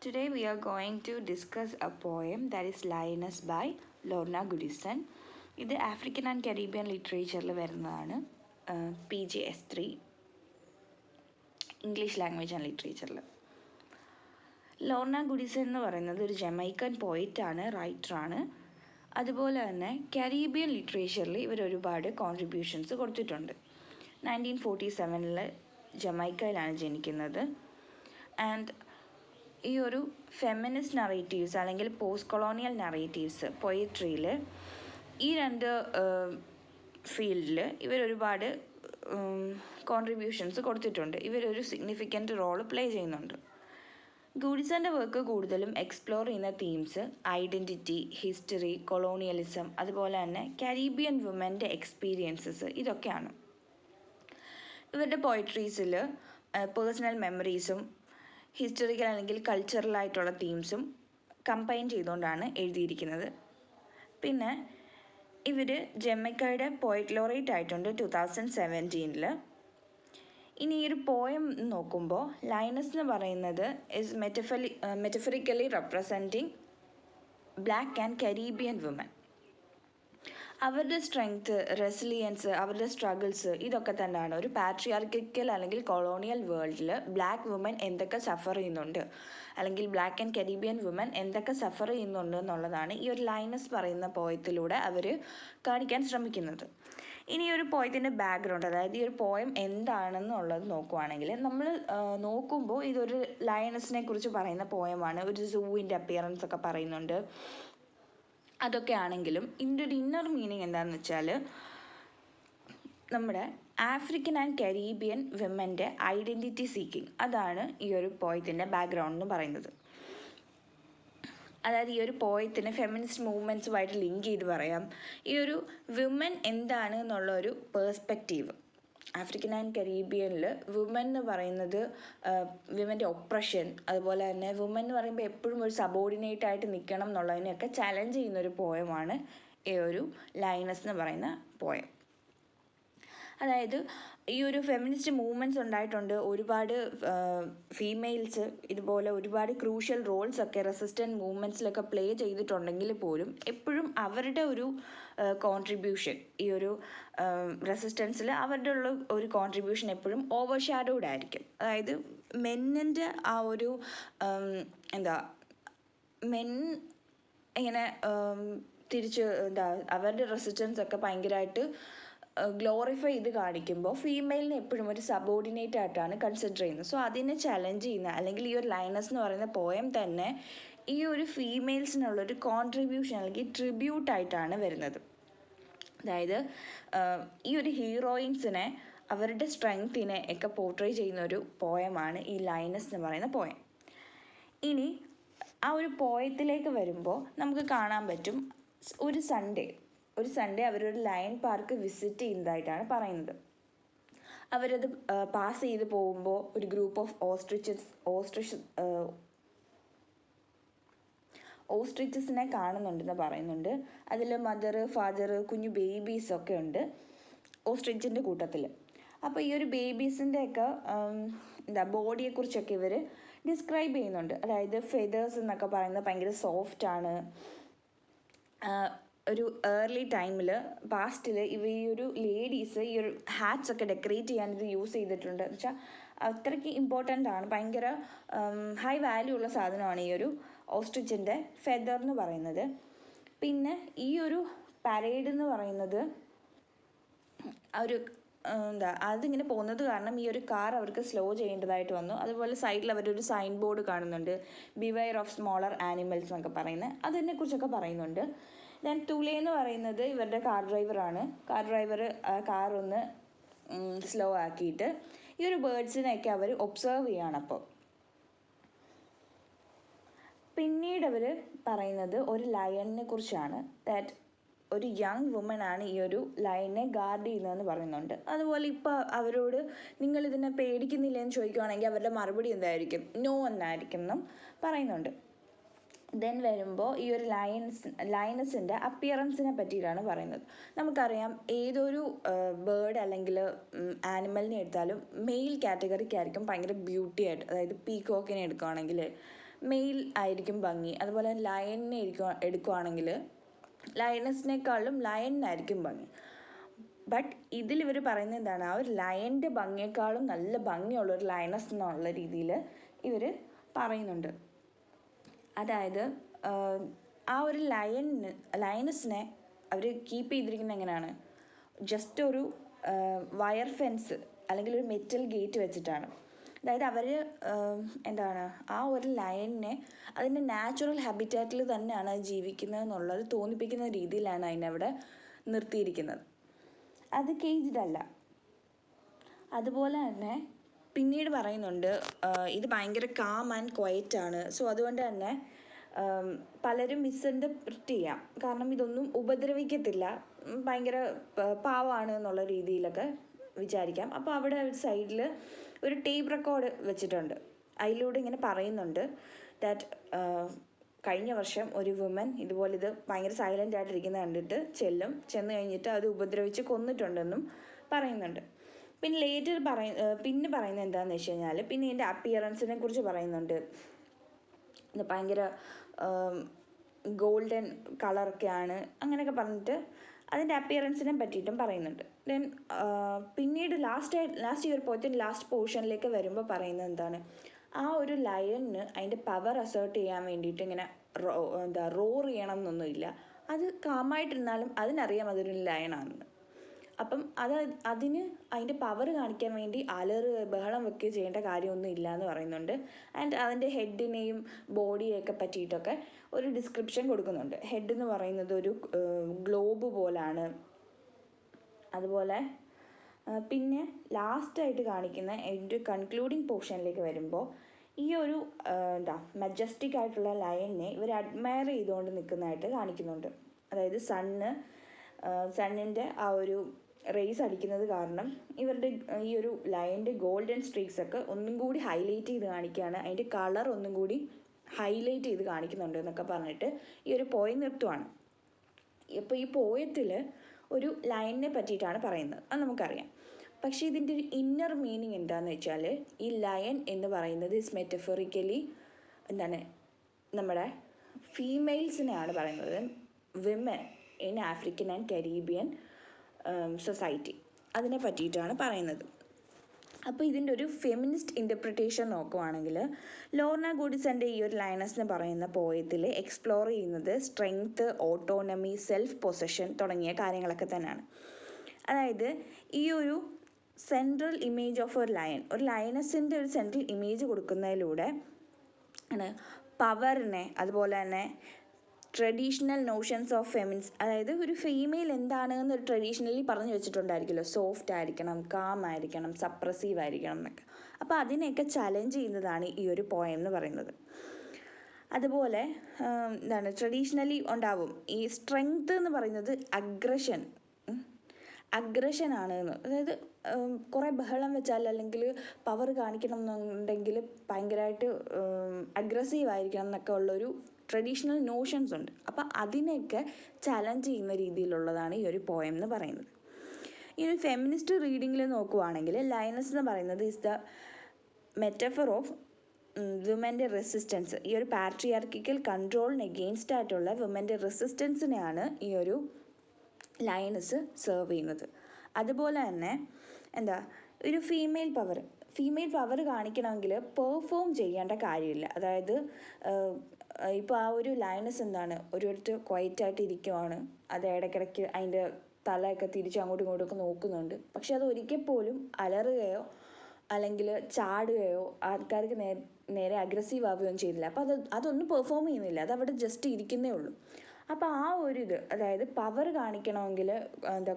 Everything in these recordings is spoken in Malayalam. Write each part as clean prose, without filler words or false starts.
Today we are going to discuss a poem that is Lioness by Lorna Goodison. ഇത് ആഫ്രിക്കൻ ആൻഡ് കരീബിയൻ ലിറ്ററേച്ചറിൽ വരുന്നതാണ്. PGS3 ഇംഗ്ലീഷ് ലാംഗ്വേജ് ആൻഡ് ലിറ്ററേച്ചറിൽ. ലോർണ ഗുഡിസൺ എന്ന് പറയുന്നത് ഒരു ജമൈക്കൻ പോയിറ്റാണ്, റൈറ്ററാണ്. അതുപോലെ തന്നെ കരീബിയൻ ലിറ്ററേച്ചറിൽ ഇവർ ഒരുപാട് കോൺട്രിബ്യൂഷൻസ് കൊടുത്തിട്ടുണ്ട്. 1947 ജമൈക്കയിലാണ് ജനിക്കുന്നത്. ആൻഡ് ഈ ഒരു ഫെമിനിസ്റ്റ് നറേറ്റീവ്സ് അല്ലെങ്കിൽ പോസ്റ്റ് കൊളോണിയൽ നറേറ്റീവ്സ് പൊയട്രിയിൽ ഈ രണ്ട് ഫീൽഡിൽ ഇവരൊരുപാട് കോൺട്രിബ്യൂഷൻസ് കൊടുത്തിട്ടുണ്ട്. ഇവരൊരു സിഗ്നിഫിക്കൻറ്റ് റോള് പ്ലേ ചെയ്യുന്നുണ്ട്. ഗുഡിസൻ്റെ വർക്ക് കൂടുതലും എക്സ്പ്ലോർ ചെയ്യുന്ന തീംസ് ഐഡൻറ്റിറ്റി, ഹിസ്റ്ററി, കൊളോണിയലിസം, അതുപോലെ തന്നെ കരീബിയൻ വുമൻ്റെ എക്സ്പീരിയൻസസ് ഇതൊക്കെയാണ്. ഇവരുടെ പോയട്രീസിൽ പേഴ്സണൽ മെമ്മറീസും ഹിസ്റ്ററിക്കൽ അല്ലെങ്കിൽ കൾച്ചറലായിട്ടുള്ള തീംസും കമ്പൈൻ ചെയ്തുകൊണ്ടാണ് എഴുതിയിരിക്കുന്നത്. പിന്നെ ഇവർ ജമൈക്കയുടെ പോയറ്റ് ലോറേറ്റ് ആയിട്ടുണ്ട് 2017. ഇനി ഈ ഒരു പോയം നോക്കുമ്പോൾ ലയനസ് എന്ന് പറയുന്നത് is metaphorically representing black and Caribbean woman. അവരുടെ സ്ട്രെങ്ത്ത്, റെസിലിയൻസ്, അവരുടെ സ്ട്രഗിൾസ് ഇതൊക്കെ തന്നെയാണ് ഒരു പാട്രിയാർക്കിക്കൽ അല്ലെങ്കിൽ കൊളോണിയൽ വേൾഡിൽ ബ്ലാക്ക് വുമൻ എന്തൊക്കെ സഫർ ചെയ്യുന്നുണ്ട് അല്ലെങ്കിൽ ബ്ലാക്ക് ആൻഡ് കരീബിയൻ വുമൻ എന്തൊക്കെ സഫർ ചെയ്യുന്നുണ്ട് എന്നുള്ളതാണ് ഈ ഒരു ലയനസ് പറയുന്ന പോയത്തിലൂടെ അവർ കാണിക്കാൻ ശ്രമിക്കുന്നത്. ഇനി ഒരു പോയത്തിൻ്റെ ബാക്ക്ഗ്രൗണ്ട്, അതായത് ഈ ഒരു പോയം എന്താണെന്നുള്ളത് നോക്കുവാണെങ്കിൽ നമ്മൾ നോക്കുമ്പോൾ ഇതൊരു ലയനസിനെ കുറിച്ച് പറയുന്ന പോയമാണ്. ഒരു സൂവിൻ്റെ അപ്പിയറൻസ് ഒക്കെ പറയുന്നുണ്ട്. അതൊക്കെ ആണെങ്കിലും ഇതിൻ്റെ ഒരു ഇന്നർ മീനിങ് എന്താണെന്ന് വെച്ചാൽ നമ്മുടെ ആഫ്രിക്കൻ ആൻഡ് കരീബിയൻ വിമൻ്റെ ഐഡൻറ്റിറ്റി സീക്കിങ്, അതാണ് ഈ ഒരു പോയത്തിൻ്റെ ബാക്ക്ഗ്രൗണ്ട് എന്ന് പറയുന്നത്. അതായത് ഈ ഒരു പോയത്തിന് ഫെമിനിസ്റ്റ് മൂവ്മെൻറ്റ്സുമായിട്ട് ലിങ്ക് ചെയ്ത് പറയാം. ഈ ഒരു വിമൻ എന്താണ് എന്നുള്ള ഒരു പേഴ്സ്പെക്റ്റീവ് ആഫ്രിക്കൻ ആൻഡ് കരീബിയനിൽ വുമൻ എന്ന് പറയുന്നത് വിമൻ്റെ ഒപ്രഷൻ, അതുപോലെ തന്നെ വുമൻ എന്ന് പറയുമ്പോൾ എപ്പോഴും ഒരു സബോർഡിനേറ്റ് ആയിട്ട് നിൽക്കണം എന്നുള്ളതിനെയൊക്കെ ചലഞ്ച് ചെയ്യുന്നൊരു പോയമാണ് ഈ ഒരു ലയനസ് എന്ന് പറയുന്ന പോയം. അതായത് ഈ ഒരു ഫെമിനിസ്റ്റ് മൂവ്മെൻറ്റ്സ് ഉണ്ടായിട്ടുണ്ട്. ഒരുപാട് ഫീമെയിൽസ് ഇതുപോലെ ഒരുപാട് ക്രൂഷ്യൽ റോൾസ് ഒക്കെ റെസിസ്റ്റൻറ്റ് മൂവ്മെൻറ്റ്സിലൊക്കെ പ്ലേ ചെയ്തിട്ടുണ്ടെങ്കിൽ പോലും എപ്പോഴും അവരുടെ ഒരു കോൺട്രിബ്യൂഷൻ ഈ ഒരു റെസിസ്റ്റൻസിൽ അവരുടെ ഉള്ള ഒരു കോൺട്രിബ്യൂഷൻ എപ്പോഴും ഓവർ ഷാഡോഡ് ആയിരിക്കും. അതായത് മെന്നിൻ്റെ ആ ഒരു മെൻ ഇങ്ങനെ തിരിച്ച് അവരുടെ റെസിസ്റ്റൻസ് ഒക്കെ ഭയങ്കരമായിട്ട് ഗ്ലോറിഫൈ ചെയ്ത് കാണിക്കുമ്പോൾ ഫീമെയിലിനെ എപ്പോഴും ഒരു സബോർഡിനേറ്റ് ആയിട്ടാണ് കൺസിഡർ ചെയ്യുന്നത്. സോ അതിനെ ചലഞ്ച് ചെയ്യുന്ന അല്ലെങ്കിൽ ഈ ഒരു ലയനസ് എന്ന് പറയുന്ന പോയം തന്നെ ഈ ഒരു ഫീമെയിൽസിനുള്ളൊരു കോൺട്രിബ്യൂഷൻ അല്ലെങ്കിൽ ട്രിബ്യൂട്ടായിട്ടാണ് വരുന്നത്. അതായത് ഈ ഒരു ഹീറോയിൻസിനെ അവരുടെ സ്ട്രെങ്ത്തിനെ ഒക്കെ പോർട്രേ ചെയ്യുന്ന ഒരു പോയമാണ് ഈ ലയനസ് എന്ന് പറയുന്ന പോയം. ഇനി ആ ഒരു പോയത്തിലേക്ക് വരുമ്പോൾ നമുക്ക് കാണാൻ പറ്റും ഒരു സൺഡേ അവരൊരു ലയൺ പാർക്ക് വിസിറ്റ് ചെയ്യുന്നതായിട്ടാണ് പറയുന്നത്. അവരത് പാസ് ചെയ്ത് പോകുമ്പോൾ ഒരു ഗ്രൂപ്പ് ഓഫ് ഓസ്ട്രിച്ചസിനെ കാണുന്നുണ്ടെന്ന് പറയുന്നുണ്ട്. അതിൽ മദർ, ഫാദർ, കുഞ്ഞു ബേബീസൊക്കെ ഉണ്ട് ഓസ്ട്രിച്ചിൻ്റെ കൂട്ടത്തിൽ. അപ്പോൾ ഈ ഒരു ബേബീസിൻ്റെയൊക്കെ ബോഡിയെക്കുറിച്ചൊക്കെ ഇവർ ഡിസ്ക്രൈബ് ചെയ്യുന്നുണ്ട്. അതായത് ഫെദേഴ്സ് എന്നൊക്കെ പറയുന്നത് ഭയങ്കര സോഫ്റ്റാണ്. ഒരു ഏർലി ടൈമിൽ പാസ്റ്റിൽ ഈ ഒരു ലേഡീസ് ഈ ഒരു ഹാറ്റ്സ് ഒക്കെ ഡെക്കറേറ്റ് ചെയ്യാൻ ഇത് യൂസ് ചെയ്തിട്ടുണ്ട്. എന്ന് വെച്ചാൽ അത്രയ്ക്ക് ഇമ്പോർട്ടൻ്റ് ആണ്, ഭയങ്കര ഹൈ വാല്യൂ ഉള്ള സാധനമാണ് ഈ ഒരു ഓസ്ട്രിച്ചിൻ്റെ ഫെദർ എന്ന് പറയുന്നത്. പിന്നെ ഈ ഒരു പരേഡ് എന്ന് പറയുന്നത് ഒരു അതിങ്ങനെ പോകുന്നത് കാരണം ഈ ഒരു കാർ അവർക്ക് സ്ലോ ചെയ്യേണ്ടതായിട്ട് വന്നു. അതുപോലെ സൈഡിൽ അവരൊരു സൈൻ ബോർഡ് കാണുന്നുണ്ട്, ബിവെയർ ഓഫ് സ്മോളർ ആനിമൽസ് എന്നൊക്കെ പറയുന്നത്, അതിനെക്കുറിച്ചൊക്കെ പറയുന്നുണ്ട്. ദെൻ തുലെ എന്ന് പറയുന്നത് ഇവരുടെ കാർ ഡ്രൈവറാണ്. കാർ ഡ്രൈവർ കാർ ഒന്ന് സ്ലോ ആക്കിയിട്ട് ഈ ഒരു ബേർഡ്സിനെയൊക്കെ അവർ ഒബ്സർവ് ചെയ്യുകയാണ്. അപ്പോൾ പിന്നീട് അവർ പറയുന്നത് ഒരു ലയണിനെ കുറിച്ചാണ്. ദാറ്റ് ഒരു യങ് വുമൺ ആണ് ഈ ഒരു ലയണിനെ ഗാർഡ് ചെയ്യുന്നതെന്ന് പറയുന്നുണ്ട്. അതുപോലെ ഇപ്പോൾ അവരോട് നിങ്ങളിതിനെ പേടിക്കുന്നില്ല എന്ന് ചോദിക്കുകയാണെങ്കിൽ അവരുടെ മറുപടി എന്തായിരിക്കും? നോ എന്നായിരിക്കും എന്നും പറയുന്നുണ്ട്. ദെൻ വരുമ്പോൾ ഈ ഒരു ലയനസിൻ്റെ അപ്പിയറൻസിനെ പറ്റിയിട്ടാണ് പറയുന്നത്. നമുക്കറിയാം ഏതൊരു ബേർഡ് അല്ലെങ്കിൽ ആനിമലിനെ എടുത്താലും മെയിൽ കാറ്റഗറിക്കായിരിക്കും ഭയങ്കര ബ്യൂട്ടി ആയിട്ട്. അതായത് പീകോക്കിനെ എടുക്കുകയാണെങ്കിൽ മെയിൽ ആയിരിക്കും ഭംഗി. അതുപോലെ ലയണിനെ എടുക്കുവാണെങ്കിൽ ലയണസിനേക്കാളും ലയണിനായിരിക്കും ഭംഗി. ബട്ട് ഇതിലിവർ പറയുന്നത് എന്താണ്, ആ ഒരു ലയൻ്റെ ഭംഗിയേക്കാളും നല്ല ഭംഗിയുള്ളൊരു ലയണസ് എന്നുള്ള രീതിയിൽ ഇവർ പറയുന്നുണ്ട്. അതായത് ആ ഒരു ലയണസിനെ അവർ കീപ്പ് ചെയ്തിരിക്കുന്നത് എങ്ങനെയാണ്, ജസ്റ്റ് ഒരു വയർ ഫെൻസ് അല്ലെങ്കിൽ ഒരു മെറ്റൽ ഗേറ്റ് വെച്ചിട്ടാണ്. അതായത് അവർ എന്താണ് ആ ഒരു ലയണിനെ അതിൻ്റെ നാച്ചുറൽ ഹാബിറ്റാറ്റിൽ തന്നെയാണ് അത് ജീവിക്കുന്നത് എന്നുള്ളത് തോന്നിപ്പിക്കുന്ന രീതിയിലാണ് അതിനവിടെ നിർത്തിയിരിക്കുന്നത്. അത് കേജ്ഡ് അല്ല. അതുപോലെ തന്നെ പിന്നീട് പറയുന്നുണ്ട് ഇത് ഭയങ്കര കാം ആൻഡ് ക്വയറ്റ് ആണ്. സോ അതുകൊണ്ട് തന്നെ പലരും മിസ്ഇൻ്റർപ്രിറ്റ് ചെയ്യാം, കാരണം ഇതൊന്നും ഉപദ്രവിക്കത്തില്ല, ഭയങ്കര പാവമാണ് എന്നുള്ള രീതിയിലൊക്കെ വിചാരിക്കാം. അപ്പോൾ അവിടെ ഒരു സൈഡിൽ ഒരു ടേപ്പ് റെക്കോർഡ് വെച്ചിട്ടുണ്ട്. അതിലൂടെ ഇങ്ങനെ പറയുന്നുണ്ട് ദാറ്റ് കഴിഞ്ഞ വർഷം ഒരു വുമൻ ഇതുപോലെ ഇത് ഭയങ്കര സൈലൻ്റ് ആയിട്ടിരിക്കുന്നത് കണ്ടിട്ട് ചെന്ന് കഴിഞ്ഞിട്ട് അത് ഉപദ്രവിച്ച് കൊന്നിട്ടുണ്ടെന്നും പറയുന്നുണ്ട്. പിന്നെ ലേറ്റർ പിന്നെ പറയുന്നത് എന്താണെന്ന് വെച്ച് കഴിഞ്ഞാൽ പിന്നെ ഇതിൻ്റെ അപ്പിയറൻസിനെ കുറിച്ച് പറയുന്നുണ്ട്. ഭയങ്കര ഗോൾഡൻ കളറൊക്കെയാണ് അങ്ങനെയൊക്കെ പറഞ്ഞിട്ട് അതിൻ്റെ അപ്പിയറൻസിനെ പറ്റിയിട്ടും പറയുന്നുണ്ട്. ദെൻ പിന്നീട് ലാസ്റ്റ് ഈ ഒരു പോയത്തിൻ്റെ ലാസ്റ്റ് പോർഷനിലേക്ക് വരുമ്പോൾ പറയുന്നത് എന്താണ്, ആ ഒരു ലയണിന് അതിൻ്റെ പവർ അസേർട്ട് ചെയ്യാൻ വേണ്ടിയിട്ട് ഇങ്ങനെ റോർ ചെയ്യണം എന്നൊന്നുമില്ല. അത് കാമായിട്ടിരുന്നാലും അതിനറിയാം അതൊരു ലയണാണെന്ന്. അപ്പം അതിന് അതിൻ്റെ പവർ കാണിക്കാൻ വേണ്ടി ബഹളം വെക്കുകയോ ചെയ്യേണ്ട കാര്യമൊന്നും ഇല്ല എന്ന് പറയുന്നുണ്ട്. ആൻഡ് അതിൻ്റെ ഹെഡിനെയും ബോഡിയെയൊക്കെ പറ്റിയിട്ടൊക്കെ ഒരു ഡിസ്ക്രിപ്ഷൻ കൊടുക്കുന്നുണ്ട്. ഹെഡ് എന്ന് പറയുന്നത് ഒരു ഗ്ലോബ് പോലാണ്. അതുപോലെ പിന്നെ ലാസ്റ്റായിട്ട് കാണിക്കുന്ന എൻ്റെ കൺക്ലൂഡിങ് പോർഷനിലേക്ക് വരുമ്പോൾ ഈ ഒരു മജസ്റ്റിക് ആയിട്ടുള്ള ലയണിനെ ഇവർ അഡ്മയർ ചെയ്തുകൊണ്ട് നിൽക്കുന്നതായിട്ട് കാണിക്കുന്നുണ്ട്. അതായത് സണ്ണിൻ്റെ ആ ഒരു റേസ് അടിക്കുന്നത് കാരണം ഇവരുടെ ഈ ഒരു ലയൻ്റെ ഗോൾഡൻ സ്ട്രീക്സ് ഒക്കെ ഒന്നും കൂടി ഹൈലൈറ്റ് ചെയ്ത് കാണിക്കുകയാണ്, അതിൻ്റെ കളർ ഒന്നും കൂടി ഹൈലൈറ്റ് ചെയ്ത് കാണിക്കുന്നുണ്ട് എന്നൊക്കെ പറഞ്ഞിട്ട് ഈ ഒരു പോയം നിർത്തുവാണ്. ഇപ്പോൾ ഈ പോയത്തിൽ ഒരു ലയണിനെ പറ്റിയിട്ടാണ് പറയുന്നത്, അത് നമുക്കറിയാം. പക്ഷേ ഇതിൻ്റെ ഒരു ഇന്നർ മീനിങ് എന്താണെന്ന് വെച്ചാൽ ഈ ലയൺ എന്ന് പറയുന്നത് മെറ്റഫോറിക്കലി നമ്മുടെ ഫീമെയിൽസിനെയാണ് പറയുന്നത്, women in African and Caribbean society, അതിനെ പറ്റിയിട്ടാണ് പറയുന്നത്. അപ്പോൾ ഇതിൻ്റെ ഒരു ഫെമിനിസ്റ്റ് ഇൻ്റർപ്രിട്ടേഷൻ നോക്കുവാണെങ്കിൽ ലോർണ ഗൂഡിസൻ്റെ ഈ ഒരു ലയണസ് എന്ന് പറയുന്ന പോയത്തിൽ എക്സ്പ്ലോർ ചെയ്യുന്നത് സ്ട്രെങ്ത്, ഓട്ടോണമി, സെൽഫ് പൊസഷൻ തുടങ്ങിയ കാര്യങ്ങളൊക്കെ തന്നെയാണ്. അതായത് ഈ ഒരു സെൻട്രൽ ഇമേജ് ഓഫ് ഒരു ലയണസിൻ്റെ ഒരു സെൻട്രൽ ഇമേജ് കൊടുക്കുന്നതിലൂടെ ആണ് പവറിനെ, അതുപോലെ തന്നെ ട്രഡീഷണൽ നോഷൻസ് ഓഫ് ഫെമിൻസ്, അതായത് ഒരു ഫീമെയിൽ എന്താണ് എന്നൊരു ട്രഡീഷണലി പറഞ്ഞു വെച്ചിട്ടുണ്ടായിരിക്കുമല്ലോ, സോഫ്റ്റ് ആയിരിക്കണം, കാം ആയിരിക്കണം, സപ്രസീവ് ആയിരിക്കണം എന്നൊക്കെ. അപ്പോൾ അതിനെയൊക്കെ ചലഞ്ച് ചെയ്യുന്നതാണ് ഈ ഒരു പോയം എന്ന് പറയുന്നത്. അതുപോലെ ട്രഡീഷണലി ഉണ്ടാവും ഈ സ്ട്രെങ്ത് എന്ന് പറയുന്നത് അഗ്രഷനാണ് എന്ന്. അതായത് കുറേ ബഹളം വെച്ചാൽ അല്ലെങ്കിൽ പവർ കാണിക്കണം എന്നുണ്ടെങ്കിൽ ഭയങ്കരമായിട്ട് അഗ്രസീവ് ആയിരിക്കണം എന്നൊക്കെ ഉള്ളൊരു ട്രഡീഷണൽ നോഷൻസ് ഉണ്ട്. അപ്പോൾ അതിനെയൊക്കെ ചലഞ്ച് ചെയ്യുന്ന രീതിയിലുള്ളതാണ് ഈ ഒരു പോയം എന്ന് പറയുന്നത്. ഈ ഒരു ഫെമിനിസ്റ്റ് റീഡിങ്ങിൽ നോക്കുവാണെങ്കിൽ ലയണസ് എന്ന് പറയുന്നത് ഈസ് ദ മെറ്റഫർ ഓഫ് വുമൻ്റെ റെസിസ്റ്റൻസ്. ഈ ഒരു പാട്രിയാർക്കിക്കൽ കൺട്രോളിന് എഗെയിൻസ്റ്റ് ആയിട്ടുള്ള വുമൻ്റെ റെസിസ്റ്റൻസിനെയാണ് ഈ ഒരു ലയണസ് സെർവ് ചെയ്യുന്നത്. അതുപോലെ തന്നെ ഒരു ഫീമെയിൽ പവർ കാണിക്കണമെങ്കിൽ പെർഫോം ചെയ്യേണ്ട കാര്യമില്ല. അതായത് ഇപ്പോൾ ആ ഒരു ലയണസ് ഒരിടത്ത് ക്വയറ്റായിട്ട് ഇരിക്കുവാണ്, അത് ഇടയ്ക്കിടയ്ക്ക് അതിൻ്റെ തലയൊക്കെ തിരിച്ച് അങ്ങോട്ടും ഇങ്ങോട്ടുമൊക്കെ നോക്കുന്നുണ്ട്. പക്ഷെ അത് ഒരിക്കൽ പോലും അലറുകയോ അല്ലെങ്കിൽ ചാടുകയോ ആൾക്കാർക്ക് നേരെ അഗ്രസീവ് ആവുകയും ചെയ്തില്ല. അപ്പോൾ അതൊന്നും പെർഫോം ചെയ്യുന്നില്ല, അതവിടെ ജസ്റ്റ് ഇരിക്കുന്നേ ഉള്ളൂ. അപ്പോൾ ആ ഒരു അതായത് പവർ കാണിക്കണമെങ്കിൽ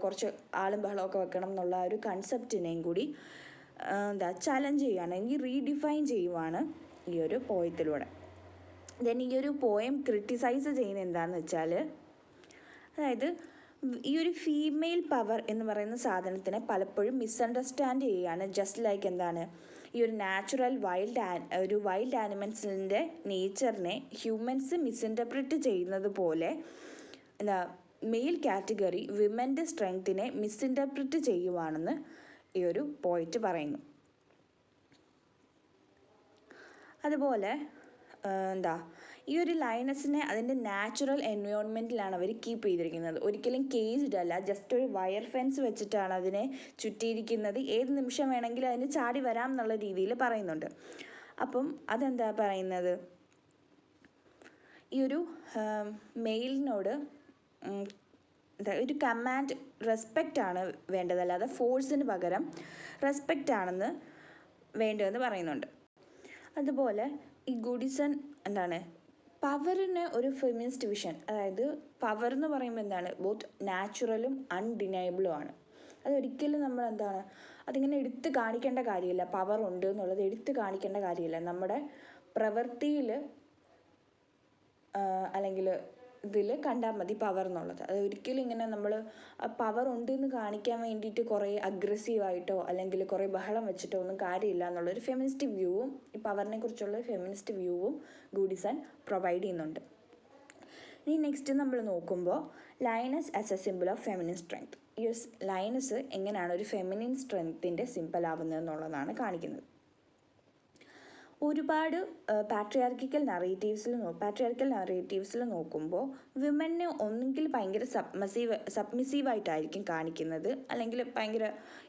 കുറച്ച് ആളും ബഹളമൊക്കെ വെക്കണം എന്നുള്ള ഒരു കൺസെപ്റ്റിനെയും കൂടി ചലഞ്ച് ചെയ്യുകയാണെങ്കിൽ റീഡിഫൈൻ ചെയ്യുവാണ് ഈ ഒരു പോയത്തിലൂടെ. ദെൻ ഈ ഒരു പോയം ക്രിട്ടിസൈസ് ചെയ്യുന്നത് എന്താണെന്ന് വെച്ചാൽ, അതായത് ഈ ഒരു ഫീമെയിൽ പവർ എന്ന് പറയുന്ന സാധനത്തിനെ പലപ്പോഴും മിസ്അണ്ടർസ്റ്റാൻഡ് ചെയ്യുകയാണ്. ജസ്റ്റ് ലൈക്ക് ഈ ഒരു നാച്ചുറൽ വൈൽഡ് ആനിമൽസിൻ്റെ നേച്ചറിനെ ഹ്യൂമൻസ് മിസ്ഇൻ്റർപ്രിറ്റ് ചെയ്യുന്നത് പോലെ മെയിൽ കാറ്റഗറി വിമൻ്റെ സ്ട്രെങ്ത്തിനെ മിസ്ഇൻ്റർപ്രിറ്റ് ചെയ്യുവാണെന്ന് ഈ ഒരു പോയിറ്റ് പറയുന്നു. അതുപോലെ എന്താ ഈ ഒരു ലയണസിനെ അതിൻ്റെ നാച്ചുറൽ എൻവയോൺമെൻറ്റിലാണ് അവർ കീപ്പ് ചെയ്തിരിക്കുന്നത്. ഒരിക്കലും കേജ്ഡ് അല്ല, ജസ്റ്റ് ഒരു വയർ ഫെൻസ് വെച്ചിട്ടാണ് അതിനെ ചുറ്റിയിരിക്കുന്നത്. ഏത് നിമിഷം വേണമെങ്കിലും അതിന് ചാടി വരാം എന്നുള്ള രീതിയിൽ പറയുന്നുണ്ട്. അപ്പം അതെന്താ പറയുന്നത്, ഈ ഒരു മെയിലിനോട് ഒരു കമാൻഡ് റെസ്പെക്റ്റ് ആണ് വേണ്ടത്, അല്ലാതെ ഫോഴ്സിന് പകരം റെസ്പെക്റ്റ് ആണെന്ന് വേണ്ടതെന്ന് പറയുന്നുണ്ട്. അതുപോലെ ഈ ഗുഡിസൺ എന്താണ് പവറിന് ഒരു ഫെമിനിസ്റ്റ് വിഷൻ, അതായത് പവർ എന്ന് പറയുമ്പോൾ എന്താണ് ബോത്ത് നാച്ചുറലും അൺഡിനയബിളും ആണ്. അതൊരിക്കലും നമ്മൾ എന്താണ് അതിങ്ങനെ എടുത്ത് കാണിക്കേണ്ട കാര്യമില്ല. പവർ ഉണ്ട് എന്നുള്ളത് എടുത്ത് കാണിക്കേണ്ട കാര്യമില്ല. നമ്മുടെ പ്രവൃത്തിയിൽ അല്ലെങ്കിൽ ഇതിൽ കണ്ടാൽ മതി പവർ എന്നുള്ളത്. അത് ഒരിക്കലും ഇങ്ങനെ നമ്മൾ പവർ ഉണ്ട് എന്ന് കാണിക്കാൻ വേണ്ടിയിട്ട് കുറേ അഗ്രസീവായിട്ടോ അല്ലെങ്കിൽ കുറേ ബഹളം വെച്ചിട്ടോ ഒന്നും കാര്യമില്ല എന്നുള്ളൊരു ഫെമിനിസ്റ്റ് വ്യൂവും ഈ പവറിനെ കുറിച്ചുള്ള ഫെമിനിസ്റ്റ് വ്യൂവും ഗുഡിസൺ പ്രൊവൈഡ് ചെയ്യുന്നുണ്ട്. ഇനി നെക്സ്റ്റ് നമ്മൾ നോക്കുമ്പോൾ lioness as A simple of feminine strength. ഈ ലയണസ് എങ്ങനെയാണ് ഒരു ഫെമിനിൻ സ്ട്രെങ്ത്തിൻ്റെ സിമ്പിൾ ആവുന്നത് എന്നുള്ളതാണ് കാണിക്കുന്നത്. ഒരുപാട് പാട്രിയാർക്കിക്കൽ നറേറ്റീവ്സിൽ നോക്കുമ്പോൾ വിമനെ ഒന്നുകിൽ ഭയങ്കര സബ്മിസീവായിട്ടായിരിക്കും കാണിക്കുന്നത്, അല്ലെങ്കിൽ ഭയങ്കര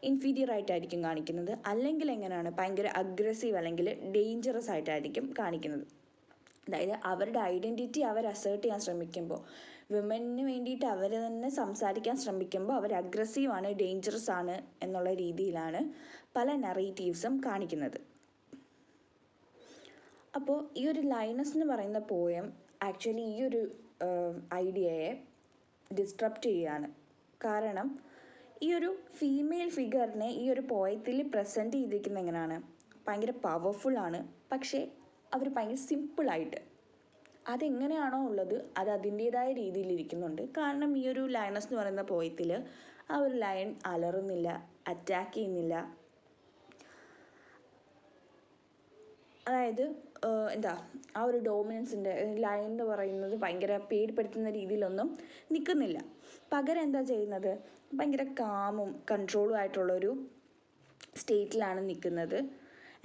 ഇൻഫീരിയർ ആയിട്ടായിരിക്കും കാണിക്കുന്നത്, അല്ലെങ്കിൽ എങ്ങനെയാണ് ഭയങ്കര അഗ്രസീവ് അല്ലെങ്കിൽ ഡേഞ്ചറസ് ആയിട്ടായിരിക്കും കാണിക്കുന്നത്. അതായത് അവരുടെ ഐഡൻറ്റിറ്റി അവർ അസേർട്ട് ചെയ്യാൻ ശ്രമിക്കുമ്പോൾ, വിമന് വേണ്ടിയിട്ട് അവർ തന്നെ സംസാരിക്കാൻ ശ്രമിക്കുമ്പോൾ അവർ അഗ്രസീവാണ്, ഡേഞ്ചറസ് ആണ് എന്നുള്ള രീതിയിലാണ് പല നറേറ്റീവ്സും കാണിക്കുന്നത്. അപ്പോൾ ഈ ഒരു ലയണസ് എന്ന് പറയുന്ന പോയം ആക്ച്വലി ഈ ഒരു ഐഡിയയെ ഡിസ്ട്രപ്റ്റ് ചെയ്യുകയാണ്. കാരണം ഈ ഒരു ഫീമെയിൽ ഫിഗറിനെ ഈ ഒരു പോയത്തിൽ പ്രസൻറ്റ് ചെയ്തിരിക്കുന്നത് എങ്ങനെയാണ്, ഭയങ്കര പവർഫുള്ളാണ്, പക്ഷേ അവർ ഭയങ്കര സിമ്പിളായിട്ട്. അതെങ്ങനെയാണോ ഉള്ളത് അത് അതിൻ്റേതായ രീതിയിലിരിക്കുന്നുണ്ട്. കാരണം ഈ ഒരു ലയണസ് എന്ന് പറയുന്ന പോയത്തിൽ ആ ഒരു ലയൺ അലറുന്നില്ല, അറ്റാക്ക് ചെയ്യുന്നില്ല. അതായത് ആ ഒരു ഡോമിനൻസിൻ്റെ ലയൺ എന്ന് പറയുന്നത് ഭയങ്കര പേടിപ്പെടുത്തുന്ന രീതിയിലൊന്നും നിൽക്കുന്നില്ല. പകരം എന്താ ചെയ്യുന്നത്, ഭയങ്കര കാമും കൺട്രോളും ആയിട്ടുള്ളൊരു സ്റ്റേറ്റിലാണ് നിൽക്കുന്നത്.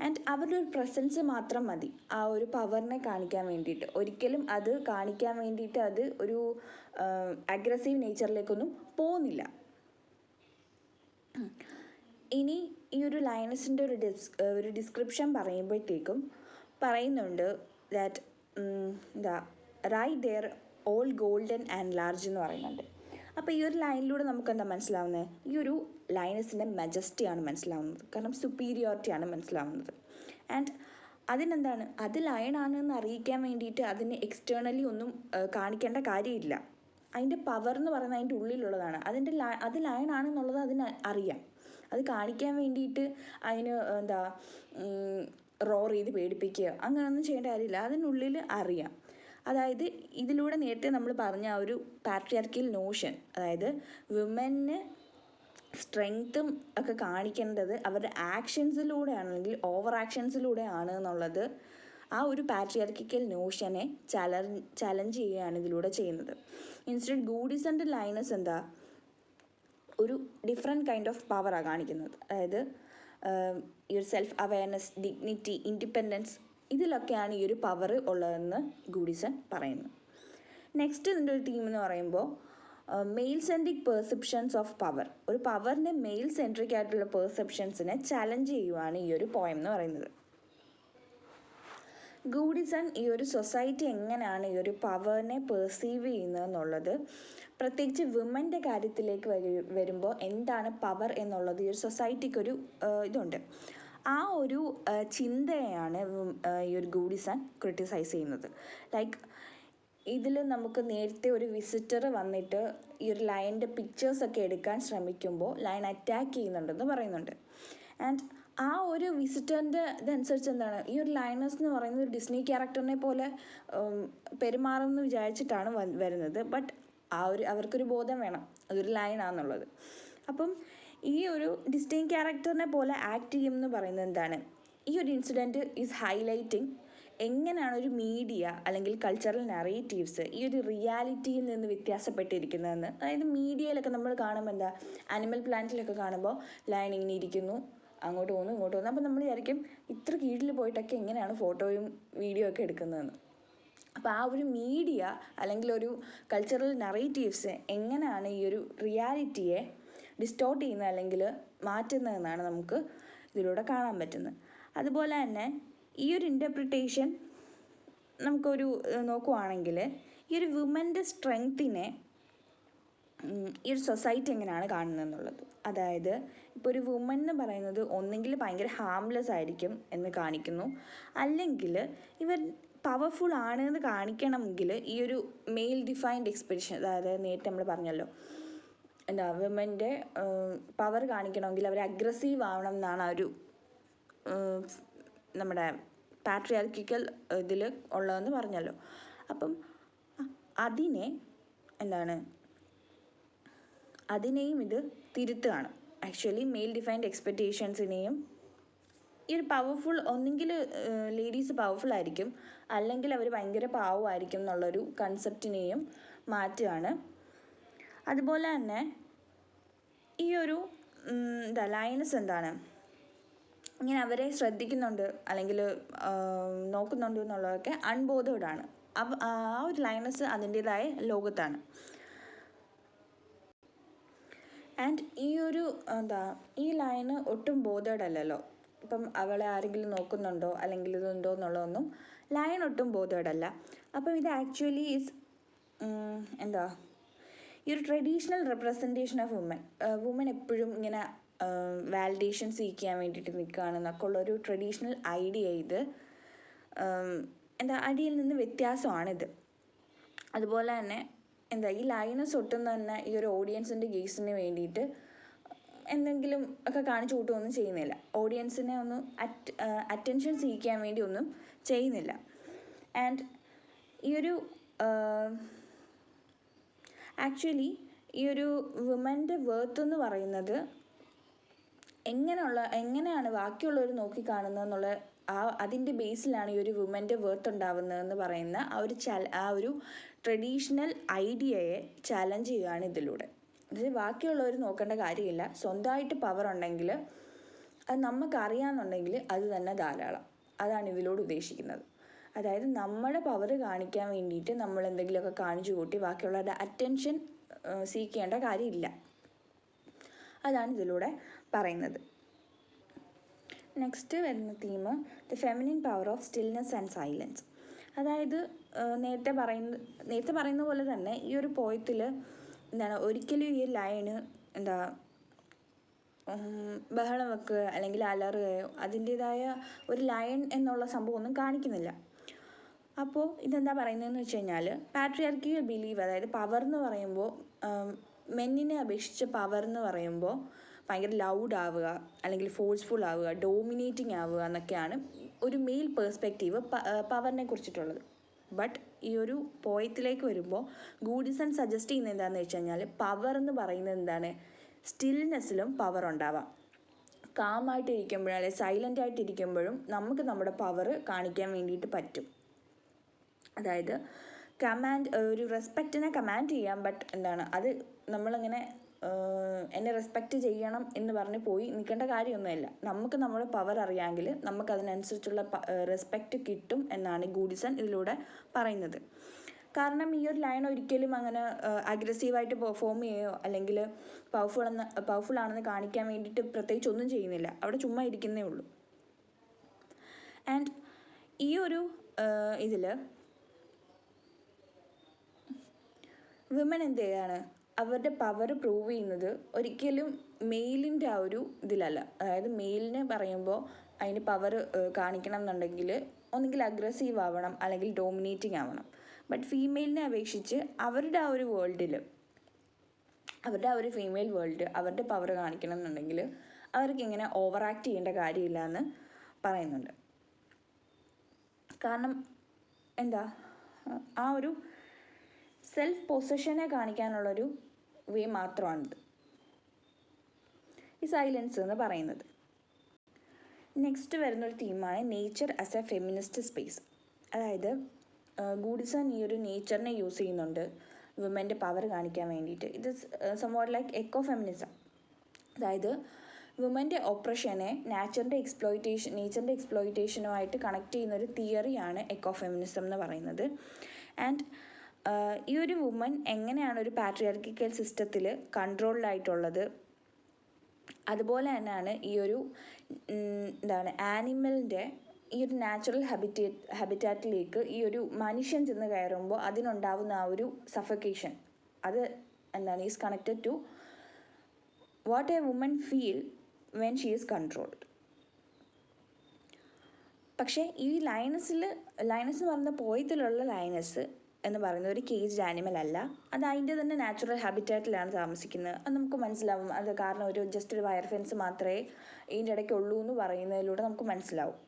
ആൻഡ് അവരുടെ ഒരു പ്രസൻസ് മാത്രം മതി ആ ഒരു പവറിനെ കാണിക്കാൻ വേണ്ടിയിട്ട്. ഒരിക്കലും അത് കാണിക്കാൻ വേണ്ടിയിട്ട് അത് ഒരു അഗ്രസീവ് നേച്ചറിലേക്കൊന്നും പോകുന്നില്ല. ഇനി ഈ ഒരു ലയണസിൻ്റെ ഒരു ഡിസ്ക്രിപ്ഷൻ പറയുമ്പോഴത്തേക്കും പറയുന്നുണ്ട് that right there all golden and large എന്ന് പറയുന്നുണ്ട്. അപ്പോൾ ഈ ഒരു ലൈനിലൂടെ നമുക്ക് എന്താ മനസ്സിലാവുന്നത്, ഈ ഒരു ലയണസിൻ്റെ മെജസ്റ്റിയാണ് മനസ്സിലാവുന്നത്, കാരണം സുപ്പീരിയോറിറ്റിയാണ് മനസ്സിലാവുന്നത്. ആൻഡ് അതിനെന്താണ് അത് ലയണാണെന്ന് അറിയിക്കാൻ വേണ്ടിയിട്ട് അതിന് എക്സ്റ്റേണലി ഒന്നും കാണിക്കേണ്ട കാര്യമില്ല. അതിൻ്റെ പവർ എന്ന് പറയുന്നത് അതിൻ്റെ ഉള്ളിലുള്ളതാണ്. അത് ലയണാണെന്നുള്ളത് അതിന് അറിയാം. അത് കാണിക്കാൻ വേണ്ടിയിട്ട് അതിന് റോർ ചെയ്ത് പേടിപ്പിക്കുക അങ്ങനെയൊന്നും ചെയ്യേണ്ട കാര്യമില്ല. അതിനുള്ളിൽ അറിയാം. അതായത് ഇതിലൂടെ നേരത്തെ നമ്മൾ പറഞ്ഞ ആ ഒരു പാട്രിയാർക്കിയൽ നോഷൻ, അതായത് വിമന് സ്ട്രെങ്ത്തും ഒക്കെ കാണിക്കേണ്ടത് അവരുടെ ആക്ഷൻസിലൂടെ ആണെങ്കിൽ ഓവർ ആക്ഷൻസിലൂടെ ആണ് എന്നുള്ളത് ആ ഒരു പാട്രിയാർക്കിക്കൽ നോഷനെ ചലഞ്ച് ചെയ്യുകയാണ് ഇതിലൂടെ ചെയ്യുന്നത്. ഇൻസ്റ്റഡ് ഗുഡിസൻ്റെ ലയണസ് ഒരു ഡിഫറെൻറ്റ് കൈൻഡ് ഓഫ് പവറാണ് കാണിക്കുന്നത്. അതായത് ഈ ഒരു സെൽഫ് അവയർനെസ്, ഡിഗ്നിറ്റി, ഇൻഡിപെൻഡൻസ്, ഇതിലൊക്കെയാണ് ഈ ഒരു പവർ ഉള്ളതെന്ന് ഗുഡിസൺ പറയുന്നു. നെക്സ്റ്റ് ഇതിൻ്റെ ഒരു തീം എന്ന് പറയുമ്പോൾ male centric perceptions of power. ഒരു പവറിൻ്റെ മെയിൽ സെൻട്രിക് ആയിട്ടുള്ള പെർസെപ്ഷൻസിനെ ചലഞ്ച് ചെയ്യുവാണ് ഈ ഒരു പോയം എന്ന് പറയുന്നത്. ഗുഡിസൺ ഈ ഒരു സൊസൈറ്റി എങ്ങനെയാണ് ഈ ഒരു പവറിനെ പെർസീവ് ചെയ്യുന്നത് എന്നുള്ളത്, പ്രത്യേകിച്ച് വിമൻ്റെ കാര്യത്തിലേക്ക് വരുമ്പോൾ എന്താണ് പവർ എന്നുള്ളത് ഈ ഒരു സൊസൈറ്റിക്കൊരു ഇതുണ്ട്. ആ ഒരു ചിന്തയാണ് ഈ ഒരു ഗുഡിസൺ ക്രിട്ടിസൈസ് ചെയ്യുന്നത്. ലൈക്ക് ഇതിൽ നമുക്ക് നേരത്തെ ഒരു വിസിറ്റർ വന്നിട്ട് ഈ ഒരു ലയൻ്റെ പിക്ചേഴ്സൊക്കെ എടുക്കാൻ ശ്രമിക്കുമ്പോൾ ലയൺ അറ്റാക്ക് ചെയ്യുന്നുണ്ടെന്ന് പറയുന്നുണ്ട്. ആൻഡ് ആ ഒരു വിസിറ്ററിൻ്റെ ഇതനുസരിച്ച് ഈ ഒരു ലയണസ് എന്ന് പറയുന്നത് ഒരു ഡിസ്നി ക്യാരക്ടറിനെ പോലെ പെരുമാറുമെന്ന് വിചാരിച്ചിട്ടാണ് വരുന്നത്. ബട്ട് അവർക്കൊരു ബോധം വേണം അതൊരു ലയണാണെന്നുള്ളത്. അപ്പം ഈ ഒരു ഡിസ്നി ക്യാരക്ടറിനെ പോലെ ആക്ട് ചെയ്യുമെന്ന് പറയുന്നത് ഈ ഒരു ഇൻസിഡൻറ്റ് ഈസ് ഹൈലൈറ്റിംഗ് എങ്ങനെയാണ് ഒരു മീഡിയ അല്ലെങ്കിൽ കൾച്ചറൽ നറേറ്റീവ്സ് ഈ ഒരു റിയാലിറ്റിയിൽ നിന്ന് വ്യത്യാസപ്പെട്ടിരിക്കുന്നതെന്ന്. അതായത് മീഡിയയിലൊക്കെ നമ്മൾ കാണുമ്പോൾ ആനിമൽ പ്ലാനറ്റിലൊക്കെ കാണുമ്പോൾ ലയൺ ഇങ്ങനെ ഇരിക്കുന്നു, അങ്ങോട്ട് പോകുന്നു ഇങ്ങോട്ട് പോകുന്നു. അപ്പോൾ നമ്മൾ വിചാരിക്കും ഇത്ര കീഴിൽ പോയിട്ടൊക്കെ എങ്ങനെയാണ് ഫോട്ടോയും വീഡിയോ ഒക്കെ എടുക്കുന്നതെന്ന്. അപ്പോൾ ആ ഒരു മീഡിയ അല്ലെങ്കിൽ ഒരു കൾച്ചറൽ നറേറ്റീവ്സ് എങ്ങനെയാണ് ഈ ഒരു റിയാലിറ്റിയെ ഡിസ്റ്റോർട്ട് ചെയ്യുന്നത് അല്ലെങ്കിൽ മാറ്റുന്നതെന്നാണ് നമുക്ക് ഇതിലൂടെ കാണാൻ പറ്റുന്നത്. അതുപോലെ തന്നെ ഈ ഒരു ഇൻ്റർപ്രിട്ടേഷൻ നമുക്കൊരു നോക്കുവാണെങ്കിൽ ഈ ഒരു വുമൻ്റെ സ്ട്രെങ്ത്തിനെ ഈ ഒരു സൊസൈറ്റി എങ്ങനെയാണ് കാണുന്നതെന്നുള്ളത്. അതായത് ഇപ്പോൾ ഒരു വുമൻ എന്ന് പറയുന്നത് ഒന്നെങ്കിൽ ഭയങ്കര ഹാംലെസ് ആയിരിക്കും എന്ന് കാണിക്കുന്നു, അല്ലെങ്കിൽ ഇവർ പവർഫുൾ ആണ് എന്ന് കാണിക്കണമെങ്കിൽ ഈ ഒരു മെയിൽ ഡിഫൈൻഡ് എക്സ്പ്രഷൻ, അതായത് നേരത്തെ നമ്മൾ പറഞ്ഞല്ലോ വിമൻ്റെ പവർ കാണിക്കണമെങ്കിൽ അവർ അഗ്രസീവ് ആവണം എന്നാണ് ആ ഒരു നമ്മുടെ പാട്രിയാർക്കിക്കൽ ഇതിൽ ഉള്ളതെന്ന് പറഞ്ഞല്ലോ. അപ്പം അതിനെയും ഇത് തിരുത്തുകയാണ്. ആക്ച്വലി മെയിൽ ഡിഫൈൻഡ് എക്സ്പെക്റ്റേഷൻസിനെയും ഈ ഒരു പവർഫുൾ, ഒന്നെങ്കിൽ ലേഡീസ് പവർഫുൾ ആയിരിക്കും അല്ലെങ്കിൽ അവർ ഭയങ്കര പാവമായിരിക്കും എന്നുള്ളൊരു കൺസെപ്റ്റിനെയും മാറ്റുകയാണ്. അതുപോലെ തന്നെ ഈ ഒരു ലയൺസ് ഇങ്ങനെ അവരെ ശ്രദ്ധിക്കുന്നുണ്ട് അല്ലെങ്കിൽ നോക്കുന്നുണ്ട് എന്നുള്ളതൊക്കെ അൺബോധേഡാണ്. ആ ഒരു ലയൺസ് അതിൻ്റേതായ ലോകത്താണ്. ആൻഡ് ഈ ലയണ് ഒട്ടും ബോധേഡ് അല്ലല്ലോ. ഇപ്പം അവളെ ആരെങ്കിലും നോക്കുന്നുണ്ടോ അല്ലെങ്കിൽ ഇതുണ്ടോ എന്നുള്ളതൊന്നും ലയൺ ഒട്ടും ബോധേഡ് അല്ല. അപ്പം ഇത് ആക്ച്വലി ഈ ഒരു ട്രഡീഷണൽ റെപ്രസെൻറ്റേഷൻ ഓഫ് വുമൻ എപ്പോഴും ഇങ്ങനെ വാലിഡേഷൻ സീക്ക് ചെയ്യാൻ വേണ്ടിയിട്ട് നിൽക്കുകയാണെന്നൊക്കെ ഉള്ളൊരു ട്രഡീഷണൽ ഐഡിയ ഇത് അടിയിൽ നിന്ന് വ്യത്യാസമാണിത്. അതുപോലെ തന്നെ ഈ ലയൺസ് ഒട്ടും തന്നെ ഈ ഒരു ഓഡിയൻസിൻ്റെ ഗേസിന് വേണ്ടിയിട്ട് എന്തെങ്കിലും ഒക്കെ കാണിച്ചു കൂട്ടുകയൊന്നും ചെയ്യുന്നില്ല. ഓഡിയൻസിനെ ഒന്ന് അറ്റൻഷൻ സീക്ക് ചെയ്യാൻ വേണ്ടി ഒന്നും ചെയ്യുന്നില്ല. ആൻഡ് ഈ ഒരു ആക്ച്വലി ഈ ഒരു വുമൻ്റെ വർത്ത് എന്ന് പറയുന്നത് എങ്ങനെയാണ് ബാക്കിയുള്ളവർ നോക്കിക്കാണുന്നതെന്നുള്ള അതിൻ്റെ ബേസിലാണ് ഈ ഒരു വുമൻ്റെ വർത്ത് ഉണ്ടാവുന്നതെന്ന് പറയുന്ന ആ ഒരു ട്രഡീഷണൽ ഐഡിയയെ ചാലഞ്ച് ചെയ്യുകയാണ് ഇതിലൂടെ. അതായത് ബാക്കിയുള്ളവർ നോക്കേണ്ട കാര്യമില്ല, സ്വന്തമായിട്ട് പവർ ഉണ്ടെങ്കിൽ അത് നമുക്കറിയാമെന്നുണ്ടെങ്കിൽ അത് തന്നെ ധാരാളം. അതാണ് ഇതിലൂടെ ഉദ്ദേശിക്കുന്നത്. അതായത് നമ്മുടെ പവർ കാണിക്കാൻ വേണ്ടിയിട്ട് നമ്മൾ എന്തെങ്കിലുമൊക്കെ കാണിച്ചു കൂട്ടി ബാക്കിയുള്ളവരുടെ അറ്റൻഷൻ സീക്ക് ചെയ്യേണ്ട കാര്യമില്ല. അതാണ് ഇതിലൂടെ പറയുന്നത്. നെക്സ്റ്റ് വരുന്ന theme the feminine power of stillness and silence. അതായത് നേരത്തെ പറയുന്ന പോലെ തന്നെ ഈ ഒരു പോയത്തിൽ ഒരിക്കലും ഈ ലയണ് ബഹളം വെക്കുക അല്ലെങ്കിൽ അലറുകയോ അതിൻ്റേതായ ഒരു ലയൺ എന്നുള്ള സംഭവം ഒന്നും കാണിക്കുന്നില്ല. അപ്പോൾ ഇതെന്താ പറയുന്നതെന്ന് വെച്ച് കഴിഞ്ഞാൽ പാട്രിയാർക്കിക്കൽ ബിലീവ്, അതായത് പവർ എന്ന് പറയുമ്പോൾ മെന്നിനെ അപേക്ഷിച്ച് പവർ എന്ന് പറയുമ്പോൾ ഭയങ്കര ലൗഡ് ആവുക അല്ലെങ്കിൽ ഫോഴ്സ്ഫുൾ ആവുക, ഡോമിനേറ്റിംഗ് ആവുക എന്നൊക്കെയാണ് ഒരു മെയിൽ പേഴ്സ്പെക്റ്റീവ് പവറിനെ കുറിച്ചിട്ടുള്ളത്. ബട്ട് ഈ ഒരു പോയത്തിലേക്ക് വരുമ്പോൾ ഗൂഡിസൺ സജസ്റ്റ് ചെയ്യുന്നത് എന്താണെന്ന് വെച്ച് കഴിഞ്ഞാൽ പവർ എന്ന് പറയുന്നത് സ്റ്റിൽനെസ്സിലും പവർ ഉണ്ടാവാം. കാമായിട്ടിരിക്കുമ്പോഴും അല്ലെങ്കിൽ സൈലൻ്റ് ആയിട്ടിരിക്കുമ്പോഴും നമുക്ക് നമ്മുടെ പവർ കാണിക്കാൻ വേണ്ടിയിട്ട് പറ്റും. അതായത് ഒരു റെസ്പെക്റ്റിനെ കമാൻഡ് ചെയ്യാം, ബട്ട് അത് നമ്മളിങ്ങനെ എന്നെ റെസ്പെക്റ്റ് ചെയ്യണം എന്ന് പറഞ്ഞ് പോയി നിൽക്കേണ്ട കാര്യമൊന്നുമില്ല. നമുക്ക് നമ്മുടെ പവർ അറിയാമെങ്കിൽ നമുക്കതിനനുസരിച്ചുള്ള റെസ്പെക്റ്റ് കിട്ടും എന്നാണ് ഗൂഡിസൺ ഇതിലൂടെ പറയുന്നത്. കാരണം ഈ ഒരു ലയൺ ഒരിക്കലും അങ്ങനെ അഗ്രസീവായിട്ട് പെർഫോം ചെയ്യുകയോ അല്ലെങ്കിൽ പവർഫുൾ ആണെന്ന് കാണിക്കാൻ വേണ്ടിയിട്ട് പ്രത്യേകിച്ച് ഒന്നും ചെയ്യുന്നില്ല, അവിടെ ചുമ്മാ ഇരിക്കുന്നേ ഉള്ളൂ. ആൻഡ് ഈ ഒരു ഇതിൽ വിമൻ എന്ത് ചെയ്യാണ്, അവരുടെ പവർ പ്രൂവ് ചെയ്യുന്നത് ഒരിക്കലും മെയിലിൻ്റെ ആ ഒരു ഇതിലല്ല. അതായത് മെയിലിനെ പറയുമ്പോൾ അതിന് പവർ കാണിക്കണം എന്നുണ്ടെങ്കിൽ ഒന്നുകിൽ അഗ്രസീവ് ആവണം അല്ലെങ്കിൽ ഡോമിനേറ്റിംഗ് ആവണം. ബട്ട് ഫീമെയിലിനെ അപേക്ഷിച്ച് അവരുടെ ആ ഒരു വേൾഡിൽ, അവരുടെ ആ ഒരു ഫീമെയിൽ വേൾഡ് അവരുടെ പവർ കാണിക്കണം എന്നുണ്ടെങ്കിൽ അവർക്ക് ഇങ്ങനെ ഓവർ ആക്ട് ചെയ്യേണ്ട കാര്യമില്ല എന്ന് പറയുന്നുണ്ട്. കാരണം ആ ഒരു സെൽഫ് പൊസഷനെ കാണിക്കാനുള്ളൊരു വേ മാത്രമാണിത് ഈ സൈലൻസ് എന്ന് പറയുന്നത്. നെക്സ്റ്റ് വരുന്നൊരു തീമാണ് nature as a feminist space. അതായത് ഗൂഡിസൺ ഈ ഒരു നേച്ചറിനെ യൂസ് ചെയ്യുന്നുണ്ട് വിമൻ്റെ പവർ കാണിക്കാൻ വേണ്ടിയിട്ട്. ഇത് സംവാട്ട് ലൈക്ക് എക്കോ ഫെമിനിസം. അതായത് വുമൻ്റെ ഒപ്രഷനെ നേച്ചറിൻ്റെ എക്സ്പ്ലോയിറ്റേഷനുമായിട്ട് കണക്ട് ചെയ്യുന്ന ഒരു തിയറിയാണ് എക്കോഫെമിനിസം എന്ന് പറയുന്നത്. ആൻഡ് ഈ ഒരു വുമൻ എങ്ങനെയാണ് ഒരു പാട്രിയാർക്കിക്കൽ സിസ്റ്റത്തിൽ കൺട്രോൾഡായിട്ടുള്ളത്, അതുപോലെ തന്നെയാണ് ഈ ഒരു ആനിമലിൻ്റെ ഈ ഒരു നാച്ചുറൽ ഹാബിറ്റാറ്റിലേക്ക് ഈ ഒരു മനുഷ്യൻ ചെന്ന് കയറുമ്പോൾ അതിനുണ്ടാവുന്ന ആ ഒരു സഫക്കേഷൻ, അത് is connected to what a woman feel when she is controlled. പക്ഷേ ഈ ലയനസ് എന്ന് പറയുന്ന പോയത്തിലുള്ള ലയനസ് എന്ന് പറയുന്നത് ഒരു കേജ്ഡ് ആനിമൽ അല്ല. അത് അതിൻ്റെ തന്നെ നാച്ചുറൽ ഹാബിറ്റാറ്റിലാണ് താമസിക്കുന്നത്. അത് നമുക്ക് മനസ്സിലാവും. അത് കാരണം ജസ്റ്റ് ഒരു വയർ ഫെൻസ് മാത്രമേ ഇതിൻ്റെ ഇടയ്ക്കുള്ളൂ എന്ന് പറയുന്നതിലൂടെ നമുക്ക് മനസ്സിലാവും.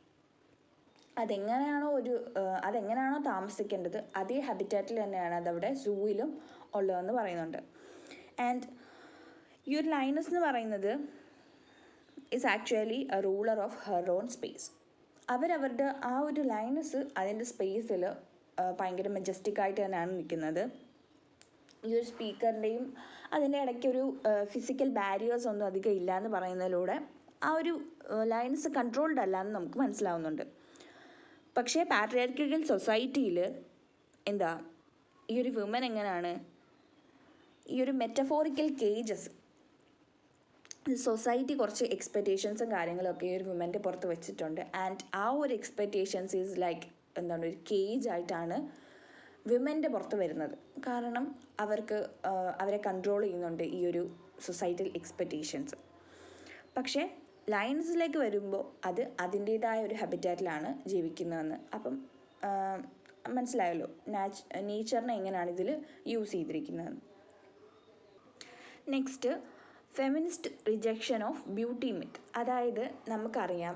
അതെങ്ങനെയാണോ താമസിക്കേണ്ടത് അതേ ഹാബിറ്റാറ്റിൽ തന്നെയാണ് അതവിടെ സൂവിലും ഉള്ളതെന്ന് പറയുന്നുണ്ട്. ആൻഡ് ഈ ഒരു ലയനസ് എന്ന് പറയുന്നത് is actually A ruler of her own space. അവരവരുടെ ആ ഒരു ലയനസ് അതിൻ്റെ സ്പേസിൽ ഭയങ്കര മെജസ്റ്റിക് ആയിട്ട് തന്നെയാണ് നിൽക്കുന്നത്. ഈ ഒരു സ്പീക്കറിൻ്റെയും അതിൻ്റെ ഇടയ്ക്കൊരു ഫിസിക്കൽ ബാരിയേഴ്സ് ഒന്നും അധികം ഇല്ല എന്ന് പറയുന്നതിലൂടെ ആ ഒരു ലയനസ് കൺട്രോൾഡ് അല്ല എന്ന് നമുക്ക് മനസ്സിലാവുന്നുണ്ട്. പക്ഷേ പാട്രിയാർക്കിക്കൽ സൊസൈറ്റിയിൽ ഈ ഒരു വുമൻ എങ്ങനെയാണ് ഈ ഒരു മെറ്റഫോറിക്കൽ കേജസ്, സൊസൈറ്റി കുറച്ച് എക്സ്പെക്റ്റേഷൻസും കാര്യങ്ങളൊക്കെ ഈ ഒരു വുമൻ്റെ പുറത്ത് വെച്ചിട്ടുണ്ട്. ആൻഡ് ആ ഒരു എക്സ്പെക്റ്റേഷൻസ് ഈസ് ലൈക്ക് ഒരു കേജ് ആയിട്ടാണ് വിമൻ്റെ പുറത്ത് വരുന്നത്. കാരണം അവരെ കൺട്രോൾ ചെയ്യുന്നുണ്ട് ഈ ഒരു സൊസൈറ്റൽ എക്സ്പെക്റ്റേഷൻസ്. പക്ഷേ ലയൺസിലേക്ക് വരുമ്പോൾ അത് അതിൻ്റേതായ ഒരു ഹാബിറ്റാറ്റിലാണ് ജീവിക്കുന്നതെന്ന്. അപ്പം മനസ്സിലായല്ലോ നേച്ചറിനെ എങ്ങനെയാണ് ഇതിൽ യൂസ് ചെയ്തിരിക്കുന്നതെന്ന്. Next, feminist rejection of beauty myth. അതായത് നമുക്കറിയാം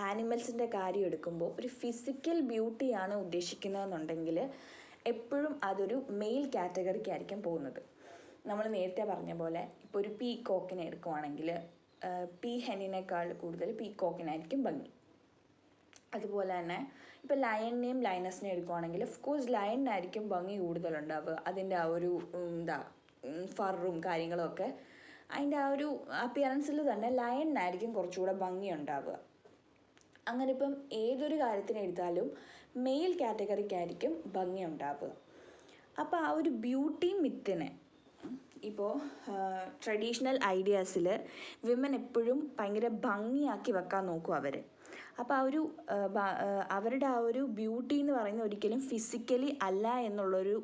ആനിമൽസിൻ്റെ കാര്യം എടുക്കുമ്പോൾ ഒരു ഫിസിക്കൽ ബ്യൂട്ടിയാണ് ഉദ്ദേശിക്കുന്നതെന്നുണ്ടെങ്കിൽ എപ്പോഴും അതൊരു മെയിൽ കാറ്റഗറിക്കായിരിക്കും പോകുന്നത്. നമ്മൾ നേരത്തെ പറഞ്ഞ പോലെ ഇപ്പോൾ ഒരു പീകോക്കിനെ എടുക്കുവാണെങ്കിൽ പീ ഹെന്നിനേക്കാൾ കൂടുതൽ പീകോക്കിനായിരിക്കും ഭംഗി. അതുപോലെ തന്നെ ഇപ്പോൾ ലയണിനെയും ലയനസിനെയും എടുക്കുവാണെങ്കിൽ ഓഫ്കോഴ്സ് ലയണിനായിരിക്കും ഭംഗി കൂടുതലുണ്ടാവുക. അതിൻ്റെ ആ ഒരു ഫറും കാര്യങ്ങളും ഒക്കെ അതിൻ്റെ ആ ഒരു അപ്പിയറൻസിൽ തന്നെ ലയണിനായിരിക്കും കുറച്ചുകൂടെ ഭംഗി ഉണ്ടാവുക. അങ്ങനെ ഇപ്പം ഏതൊരു കാര്യത്തിന് എടുത്താലും മെയിൽ കാറ്റഗറിക്കായിരിക്കും ഭംഗി ഉണ്ടാവുക. അപ്പോൾ ആ ഒരു ബ്യൂട്ടി മിത്തിനെ ഇപ്പോൾ ട്രഡീഷണൽ ഐഡിയാസിൽ വിമൻ എപ്പോഴും ഭയങ്കര ഭംഗിയാക്കി വെക്കാൻ നോക്കും അവർ. അപ്പോൾ അവരുടെ ആ ഒരു ബ്യൂട്ടി എന്ന് പറയുന്നത് ഒരിക്കലും ഫിസിക്കലി അല്ല എന്നുള്ളൊരു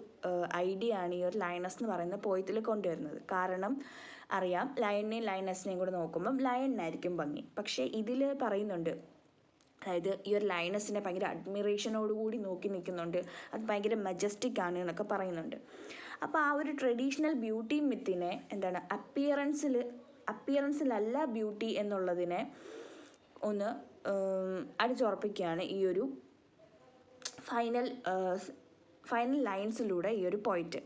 ഐഡിയ ആണ് ഈ ഒരു ലയണസ് എന്ന് പറയുന്ന പോയത്തിൽ കൊണ്ടുവരുന്നത്. കാരണം അറിയാം ലയണിനെയും ലയണസിനെയും കൂടെ നോക്കുമ്പം ലയണിനായിരിക്കും ഭംഗി. പക്ഷേ ഇതിൽ പറയുന്നുണ്ട്, അതായത് ഈ ഒരു ലയണസിനെ ഭയങ്കര അഡ്മിറേഷനോടുകൂടി നോക്കി നിൽക്കുന്നുണ്ട്, അത് ഭയങ്കര മജസ്റ്റിക് ആണ് എന്നൊക്കെ പറയുന്നുണ്ട്. അപ്പോൾ ആ ഒരു ട്രഡീഷണൽ ബ്യൂട്ടി മിത്തിനെ അപ്പിയറൻസിലല്ല ബ്യൂട്ടി എന്നുള്ളതിനെ ഒന്ന് അടിച്ചുറപ്പിക്കുകയാണ് ഈ ഒരു ഫൈനൽ ലൈൻസിലൂടെ ഈ ഒരു പോയിന്റ്.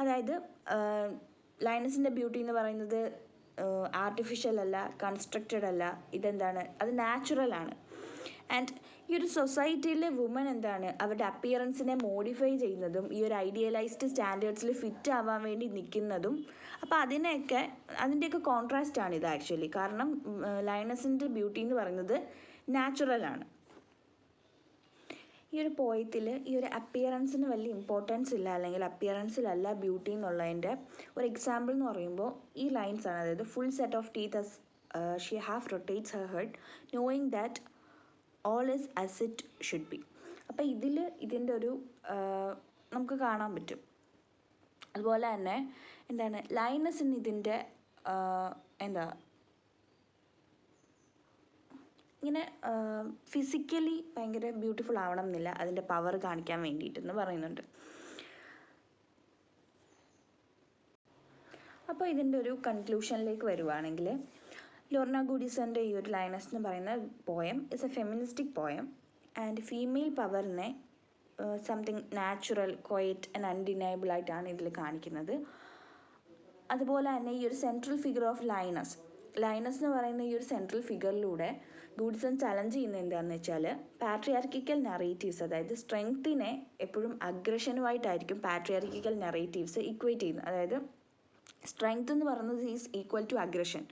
അതായത് ലയണസിൻ്റെ ബ്യൂട്ടി എന്ന് പറയുന്നത് ആർട്ടിഫിഷ്യൽ അല്ല, കൺസ്ട്രക്റ്റഡ് അല്ല, അത് നാച്ചുറൽ ആണ്. ആൻഡ് ഈ ഒരു സൊസൈറ്റിയിലെ വുമൻ അവരുടെ അപ്പിയറൻസിനെ മോഡിഫൈ ചെയ്യുന്നതും ഈ ഒരു ഐഡിയലൈസ്ഡ് സ്റ്റാൻഡേർഡ്സിൽ ഫിറ്റ് ആവാൻ വേണ്ടി നിൽക്കുന്നതും. അപ്പോൾ അതിൻ്റെയൊക്കെ കോൺട്രാസ്റ്റാണ് ഇത് ആക്ച്വലി. കാരണം ലയണസിൻ്റെ ബ്യൂട്ടി എന്ന് പറയുന്നത് നാച്ചുറലാണ്. ഈ ഒരു പോയത്തിൽ ഈ ഒരു അപ്പിയറൻസിന് വലിയ ഇമ്പോർട്ടൻസ് ഇല്ല, അല്ലെങ്കിൽ അപ്പിയറൻസിലല്ല ബ്യൂട്ടി എന്നുള്ളതിൻ്റെ ഒരു എക്സാമ്പിൾ എന്ന് പറയുമ്പോൾ ഈ ലൈൻസ് ആണ്. അതായത് full set of teeth as she half rotates her head knowing that all is as it should be. അപ്പോൾ ഇതിൻ്റെ ഒരു നമുക്ക് കാണാൻ പറ്റും. അതുപോലെ തന്നെ ലയണസിന് ഇതിൻ്റെ ഇങ്ങനെ ഫിസിക്കലി ഭയങ്കര ബ്യൂട്ടിഫുൾ ആവണം എന്നില്ല, അതിൻ്റെ പവർ കാണിക്കാൻ വേണ്ടിയിട്ടെന്ന് പറയുന്നുണ്ട്. അപ്പോൾ ഇതിൻ്റെ ഒരു കൺക്ലൂഷനിലേക്ക് വരുവാണെങ്കിൽ, ലോർണ ഗൂഡിസൻ്റെ ഈ ഒരു ലയണസ് എന്ന് പറയുന്ന poem is A feministic poem and female പവറിനെ something natural, quiet and undeniable ആയിട്ടാണ് ഇതിൽ കാണിക്കുന്നത്. അതുപോലെ തന്നെ ഈ ഒരു സെൻട്രൽ ഫിഗർ ഓഫ് ലയണസ് എന്ന് പറയുന്ന ഈ ഒരു സെൻട്രൽ ഫിഗറിലൂടെ ഗൂഡിസൺ ചലഞ്ച് ചെയ്യുന്നത് എന്താണെന്ന് വെച്ചാൽ പാട്രിയാർക്കിക്കൽ നറേറ്റീവ്സ്, അതായത് സ്ട്രെങ്ത്തിനെ എപ്പോഴും അഗ്രഷനുമായിട്ടായിരിക്കും പാട്രിയാർക്കിക്കൽ നറേറ്റീവ്സ് ഇക്വേറ്റ് ചെയ്യുന്നത്. അതായത് സ്ട്രെങ്ത് എന്ന് പറയുന്നത് ഈസ് ഈക്വൽ ടു അഗ്രഷൻ.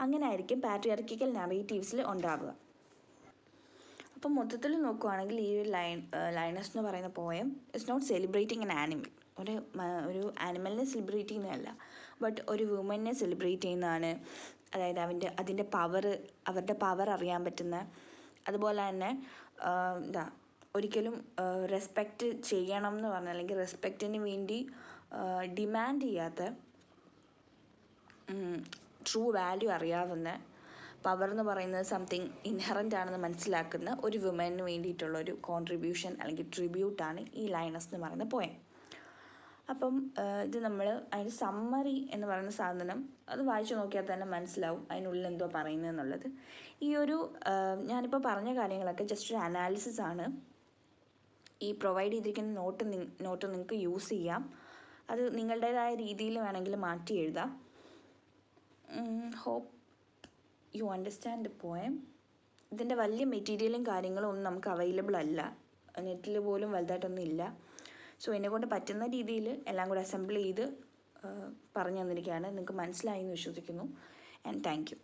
അങ്ങനെ ആയിരിക്കും പാട്രിയാർക്കിക്കൽ നറേറ്റീവ്സിൽ ഉണ്ടാവുക. അപ്പം മൊത്തത്തിൽ നോക്കുകയാണെങ്കിൽ ഈ ഒരു ലയണസ് എന്ന് പറയുന്ന poem it's not celebrating an animal, ഒരു ആനിമലിനെ സെലിബ്രേറ്റ് ചെയ്യുന്നതല്ല, ബട്ട് ഒരു വുമനെ സെലിബ്രേറ്റ് ചെയ്യുന്നതാണ്. അതായത് അതിൻ്റെ അവരുടെ പവർ അറിയാൻ പറ്റുന്ന, അതുപോലെ തന്നെ ഒരിക്കലും റെസ്പെക്റ്റ് ചെയ്യണം എന്ന് പറഞ്ഞാൽ, അല്ലെങ്കിൽ റെസ്പെക്റ്റിന് വേണ്ടി ഡിമാൻഡ് ചെയ്യാത്ത, ട്രൂ വാല്യൂ അറിയാവുന്ന, പവർ എന്ന് പറയുന്നത് സംതിങ് ഇൻഹറൻ്റ് ആണെന്ന് മനസ്സിലാക്കുന്ന ഒരു വുമന് വേണ്ടിയിട്ടുള്ള ഒരു കോൺട്രിബ്യൂഷൻ അല്ലെങ്കിൽ ട്രിബ്യൂട്ടാണ് ഈ ലയണസ് എന്ന് പറയുന്ന പോയം. അപ്പം ഇത് നമ്മൾ അതിൻ്റെ സമ്മറി എന്ന് പറയുന്ന സാധനം അത് വായിച്ചു നോക്കിയാൽ തന്നെ മനസ്സിലാവും അതിനുള്ളിൽ എന്തോ പറയുന്നതെന്നുള്ളത്. ഈ ഒരു ഞാനിപ്പോൾ പറഞ്ഞ കാര്യങ്ങളൊക്കെ ജസ്റ്റ് ഒരു അനാലിസിസ് ആണ്. ഈ പ്രൊവൈഡ് ചെയ്തിരിക്കുന്ന നോട്ട് നിങ്ങൾക്ക് യൂസ് ചെയ്യാം. അത് നിങ്ങളുടേതായ രീതിയിൽ വേണമെങ്കിൽ മാറ്റി എഴുതാം. Hope you understand the poem. ഇതിൻ്റെ വലിയ മെറ്റീരിയലും കാര്യങ്ങളും ഒന്നും നമുക്ക് അവൈലബിൾ അല്ല, നെറ്റിൽ പോലും വലുതായിട്ടൊന്നും ഇല്ല. സോ എന്നെക്കൊണ്ട് പറ്റുന്ന രീതിയിൽ എല്ലാം കൂടെ അസംബിൾ ചെയ്ത് പറഞ്ഞു തന്നിരിക്കുകയാണ്. നിങ്ങൾക്ക് മനസ്സിലായി എന്ന് വിശ്വസിക്കുന്നു. And thank you.